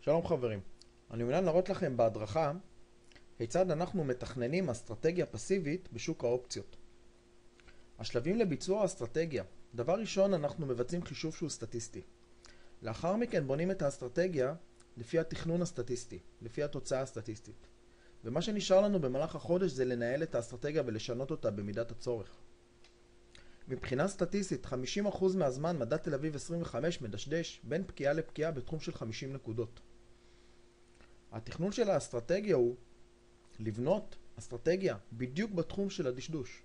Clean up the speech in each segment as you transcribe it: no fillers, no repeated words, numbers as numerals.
שלום חברים, אני מעוניין להראות לכם בהדרכה כיצד אנחנו מתכננים אסטרטגיה פסיבית בשוק האופציות. השלבים לביצוע האסטרטגיה: דבר ראשון, אנחנו מבצעים חישוב שהוא סטטיסטי. לאחר מכן בונים את האסטרטגיה לפי התכנון הסטטיסטי, לפי התוצאה הסטטיסטית. ומה שנשאר לנו במהלך החודש זה לנהל את האסטרטגיה ולשנות אותה במידת הצורך. מבחינה סטטיסטית, 50% מהזמן מדד תל אביב 25 מדשדש בין פקיעה לפקיעה בתחום של 50 נקודות. התכנון של האסטרטגיה הוא לבנות אסטרטגיה בדיוק בתחום של הדשדוש.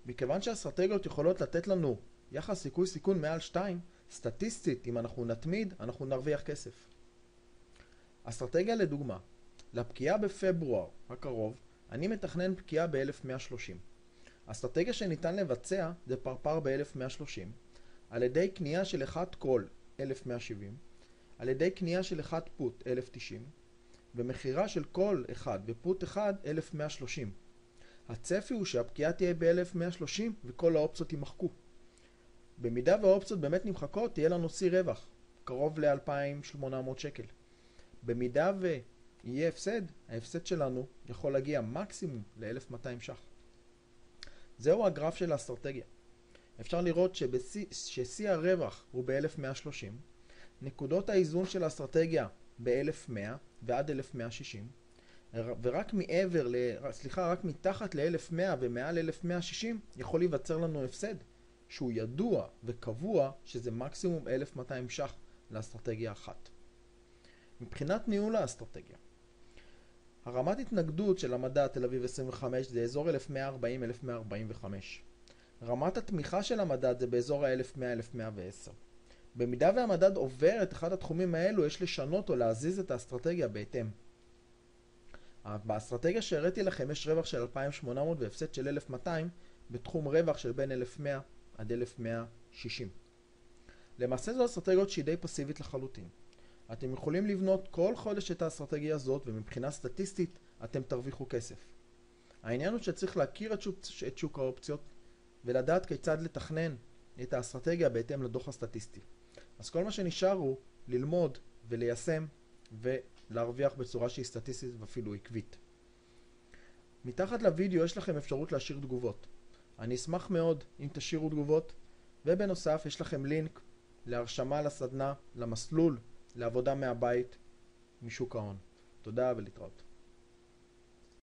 מכיוון שהאסטרטגיות יכולות לתת לנו יחס סיכוי סיכון מעל 2, סטטיסטית אם אנחנו נתמיד אנחנו נרוויח כסף. אסטרטגיה לדוגמה, לפקיעה בפברואר הקרוב אני מתכנן פקיעה ב-1130. אסטרטגיה שניתן לבצע זה פרפר ב-1130 על ידי קנייה של 1 קול 1170, על ידי קנייה של 1 פוט 1090 ומחירה של קול אחד ופוט אחד 1130. הצפי הוא שהפקיעה תהיה ב-1130 וכל האופציות יימחקו. במידה והאופציות באמת נמחקות תהיה לנו שיא רווח קרוב ל-2800 שקל. במידה ויהיה הפסד, ההפסד שלנו יכול להגיע מקסימום ל-1200 ש"ח. זהו הגרף של האסטרטגיה. אפשר לראות ששיא הרווח הוא ב-1130, נקודות האיזון של האסטרטגיה ב-1100 ועד 1160, ורק רק מתחת ל-1100 ומעל 1160 יכול להיווצר לנו הפסד שהוא ידוע וקבוע שזה מקסימום 1200 ש"ח לאסטרטגיה אחת. מבחינת ניהול האסטרטגיה, הרמת התנגדות של המדד תל אביב 25 זה אזור 1140-1145. רמת התמיכה של המדד זה באזור ה-1100-1110. במידה והמדד עובר את אחד התחומים האלו יש לשנות או להזיז את האסטרטגיה בהתאם. באסטרטגיה שהראיתי לכם יש רווח של 2800 והפסד של 1200 בתחום רווח של בין 1100 עד 1160. למעשה זו אסטרטגיות שהיא די פסיבית לחלוטין. אתם יכולים לבנות כל חודש את האסטרטגיה הזאת ומבחינה סטטיסטית אתם תרוויחו כסף. העניין הוא שצריך להכיר את שוק האופציות ולדעת כיצד לתכנן את האסטרטגיה בהתאם לדוח הסטטיסטי. אז כל מה שנשאר הוא ללמוד וליישם ולהרוויח בצורה שהיא סטטיסטית ואפילו עקבית. מתחת לוידאו יש לכם אפשרות להשאיר תגובות. אני אשמח מאוד אם תשאירו תגובות, ובנוסף יש לכם לינק להרשמה לסדנה, למסלול, לעבודה מהבית משוק ההון. תודה ולהתראות.